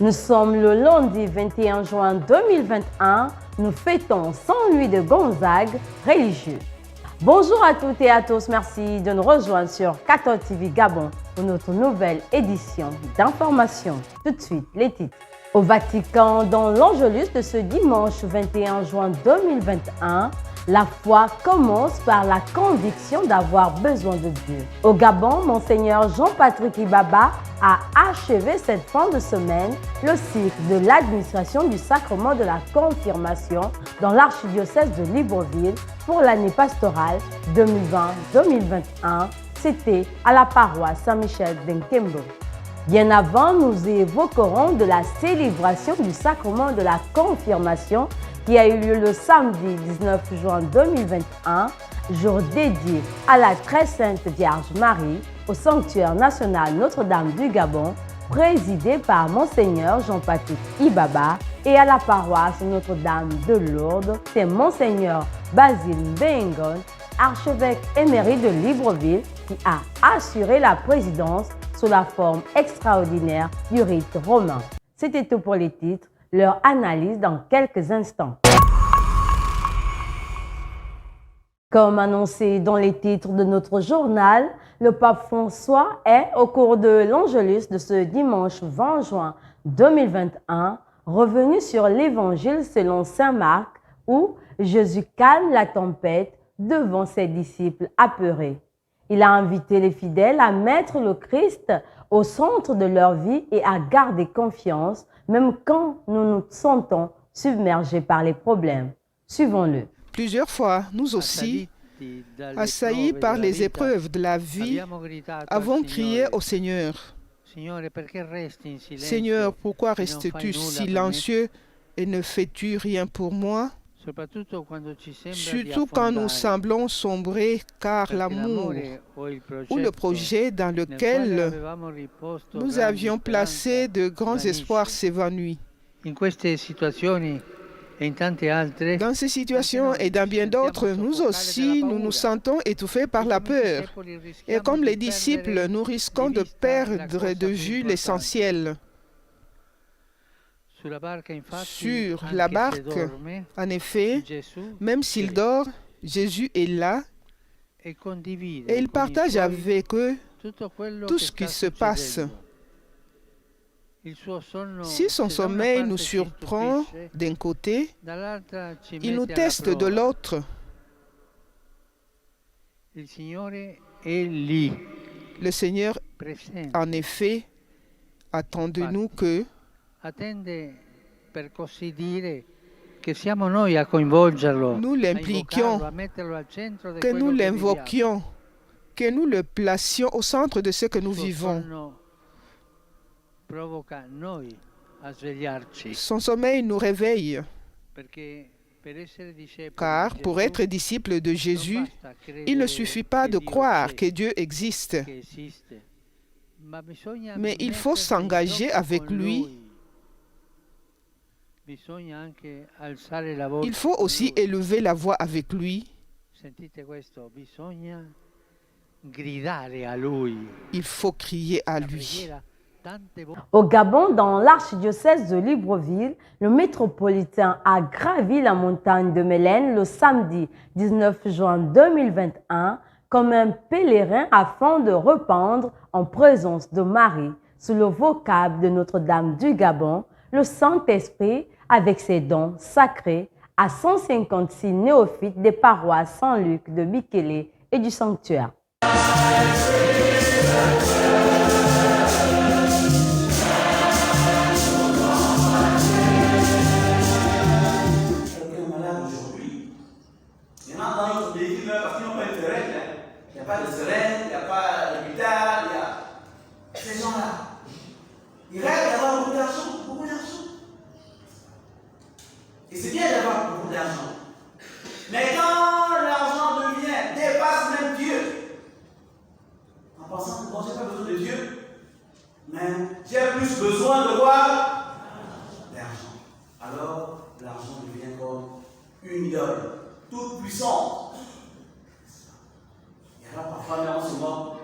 Nous sommes le lundi 21 juin 2021. Nous fêtons 100 nuits de Gonzague religieux. Bonjour à toutes et à tous. Merci de nous rejoindre sur 14 TV Gabon pour notre nouvelle édition d'information. Tout de suite, les titres. Au Vatican, dans l'Angelus de ce dimanche 21 juin 2021, la foi commence par la conviction d'avoir besoin de Dieu. Au Gabon, Monseigneur Jean-Patrick Ibaba a achevé cette fin de semaine le cycle de l'administration du sacrement de la confirmation dans l'archidiocèse de Libreville pour l'année pastorale 2020-2021. C'était à la paroisse Saint-Michel d'Nkembo. Bien avant, nous évoquerons de la célébration du sacrement de la confirmation qui a eu lieu le samedi 19 juin 2021, jour dédié à la très sainte Vierge Marie au sanctuaire national Notre-Dame du Gabon, présidé par Monseigneur Jean-Patrick Ibaba, et à la paroisse Notre-Dame de Lourdes, c'est Monseigneur Basile Bengon, archevêque émérite de Libreville, qui a assuré la présidence sous la forme extraordinaire du rite romain. C'était tout pour les titres. Leur analyse dans quelques instants. Comme annoncé dans les titres de notre journal, le pape François est, au cours de l'Angelus de ce dimanche 20 juin 2021, revenu sur l'évangile selon saint Marc où Jésus calme la tempête devant ses disciples apeurés. Il a invité les fidèles à mettre le Christ au centre de leur vie et à garder confiance même quand nous nous sentons submergés par les problèmes. Suivons-le. Plusieurs fois, nous aussi, assaillis par les épreuves de la vie, avons crié au Seigneur. Seigneur, pourquoi restes-tu silencieux et ne fais-tu rien pour moi? Surtout quand nous semblons sombrer, car l'amour ou le projet dans lequel nous avions placé de grands espoirs s'évanouit. Dans ces situations et dans bien d'autres, nous aussi, nous nous sentons étouffés par la peur. Et comme les disciples, nous risquons de perdre de vue l'essentiel. Sur la barque, en effet, même s'il dort, Jésus est là et il partage avec eux tout ce qui se passe. Si son sommeil nous surprend d'un côté, il nous teste de l'autre. Le Seigneur, en effet, attend de nous que nous l'impliquions, que nous l'invoquions, que nous le placions au centre de ce que nous vivons. Son sommeil nous réveille, car pour être disciple de Jésus, il ne suffit pas de croire que Dieu existe, mais il faut s'engager avec lui. Il faut aussi élever la voix avec lui. Il faut crier à lui. Au Gabon, dans l'archidiocèse de Libreville, le métropolitain a gravi la montagne de Mélène le samedi 19 juin 2021 comme un pèlerin afin de rependre en présence de Marie, sous le vocable de Notre-Dame du Gabon, le Saint-Esprit avec ses dons sacrés à 156 néophytes des paroisses Saint-Luc de Bikele et du sanctuaire. Il n'y a pas de sirène, il n'y a pas d'hôpital, il y a ces gens-là. Ils rêvent d'avoir beaucoup d'argent, beaucoup d'argent. Et c'est bien d'avoir beaucoup d'argent. Mais quand l'argent dépasse même Dieu, en pensant que bon, j'ai pas besoin de Dieu, mais j'ai plus besoin de quoi? D'argent. Alors, l'argent devient comme une idole, toute puissante. Alors parfois, on se moque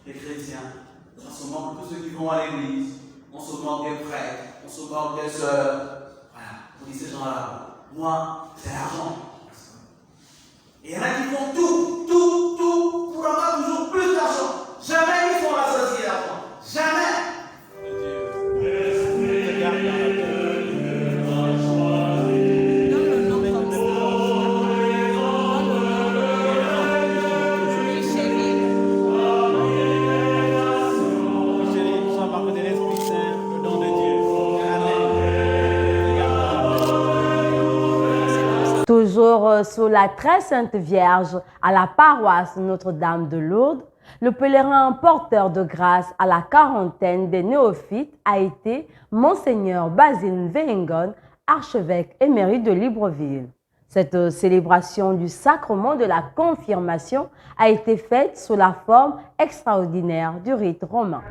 des chrétiens, on se moque de tous ceux qui vont à l'église, on se moque des prêtres, on se moque des sœurs. Voilà, on dit ces gens-là, moi, c'est l'argent. Et il y en a qui font tout pour avoir toujours plus d'argent. Jamais ils sont associés à l'argent. Jamais. Toujours sous la très sainte Vierge à la paroisse Notre-Dame de Lourdes, le pèlerin porteur de grâce à la quarantaine des néophytes a été Monseigneur Basile Nvengon, archevêque émérite de Libreville. Cette célébration du sacrement de la confirmation a été faite sous la forme extraordinaire du rite romain.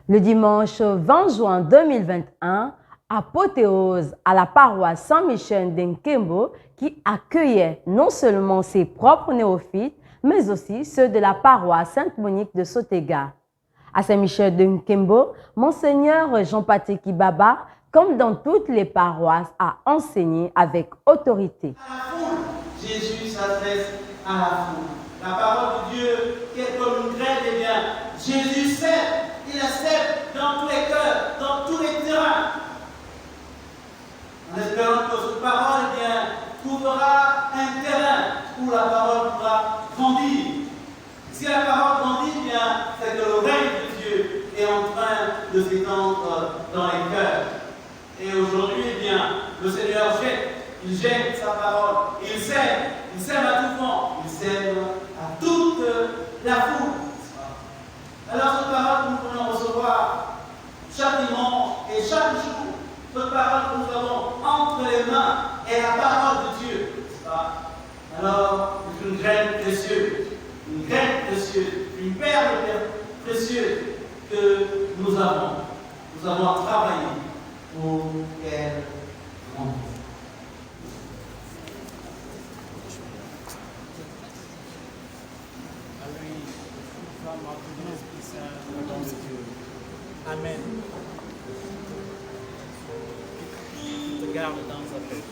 Le dimanche 20 juin 2021, apothéose à la paroisse Saint-Michel d'Nkembo qui accueillait non seulement ses propres néophytes, mais aussi ceux de la paroisse Sainte-Monique de Sotega. À Saint-Michel d'Nkembo, Monseigneur Jean-Patrick Ibaba, comme dans toutes les paroisses, a enseigné avec autorité. À la foule, Jésus s'adresse à la foule. La parole de Dieu, qui est comme une graine, eh bien, Jésus sème. Il accepte dans tous les cœurs, dans tous les terrains. En espérant que cette parole, eh bien, trouvera un terrain où la parole pourra grandir. Si la parole grandit, eh bien, c'est que le règne de Dieu est en train de s'étendre dans les cœurs. Et aujourd'hui, eh bien, le Seigneur il jette sa parole, il sème à tout vent, il sème à toute la foule. Alors cette parole que nous pourrions recevoir chaque dimanche et chaque jour, cette parole que nous avons entre les mains est la parole de Dieu. Alors, c'est une graine précieuse, une perle précieuse que nous avons. Nous avons travaillé pour qu'elle grandisse. Amen. Te garde dans sa paix.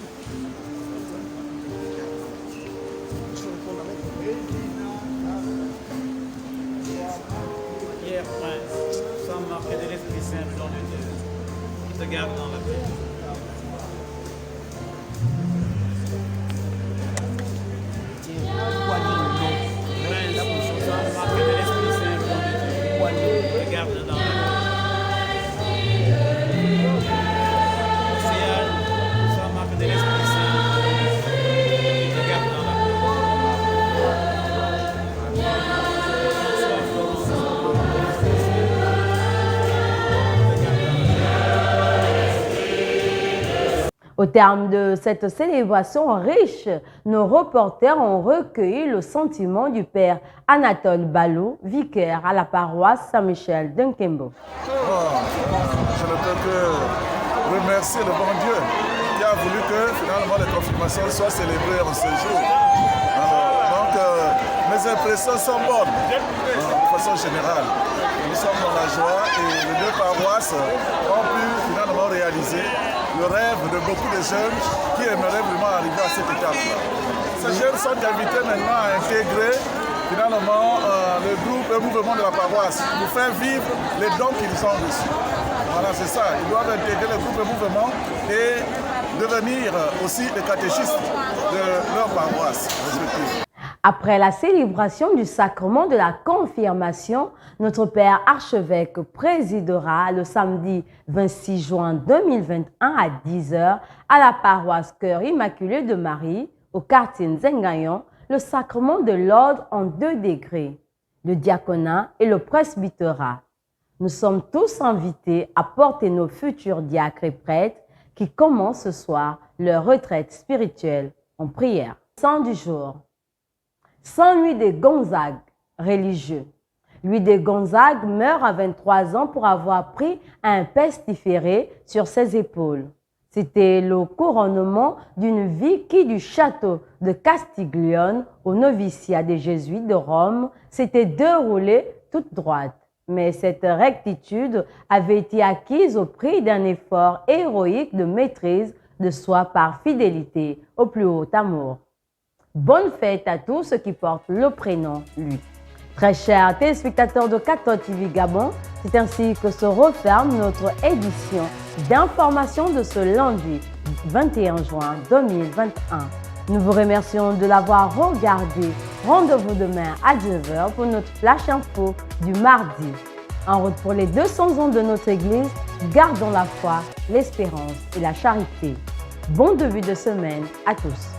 Hier, Prince, sans marquer de l'Esprit Saint, le nom de Dieu, il te garde dans la paix. Au terme de cette célébration riche, nos reporters ont recueilli le sentiment du père Anatole Balou, vicaire à la paroisse Saint-Michel d'Nkembo. Je ne peux que remercier le bon Dieu qui a voulu que finalement les confirmations soient célébrées en ce jour. Alors, donc, mes impressions sont bonnes, de façon générale. Nous sommes dans la joie et les deux paroisses ont pu finalement réaliser le rêve de beaucoup de jeunes qui aimeraient vraiment arriver à cette étape-là. Ces jeunes sont invités maintenant à intégrer finalement le groupe, le mouvement de la paroisse pour faire vivre les dons qu'ils ont reçus. Voilà, c'est ça. Ils doivent intégrer le groupe, le mouvement et devenir aussi les catéchistes de leur paroisse respective. Après la célébration du sacrement de la confirmation, notre Père archevêque présidera le samedi 26 juin 2021 à 10h à la paroisse Cœur Immaculé de Marie, au quartier Nzengayon, le sacrement de l'ordre en 2 degrés, le diaconat et le presbytérat. Nous sommes tous invités à porter nos futurs diacres et prêtres qui commencent ce soir leur retraite spirituelle en prière. Saint du jour. Saint Louis de Gonzague, religieux. Louis de Gonzague meurt à 23 ans pour avoir pris un pestiféré sur ses épaules. C'était le couronnement d'une vie qui, du château de Castiglione au noviciat des Jésuites de Rome, s'était déroulée toute droite. Mais cette rectitude avait été acquise au prix d'un effort héroïque de maîtrise de soi par fidélité au plus haut amour. Bonne fête à tous ceux qui portent le prénom Louis. Très chers téléspectateurs de Cathode TV Gabon, c'est ainsi que se referme notre édition d'information de ce lundi 21 juin 2021. Nous vous remercions de l'avoir regardé. Rendez-vous demain à 19h pour notre flash info du mardi. En route pour les 200 ans de notre Église, gardons la foi, l'espérance et la charité. Bon début de semaine à tous.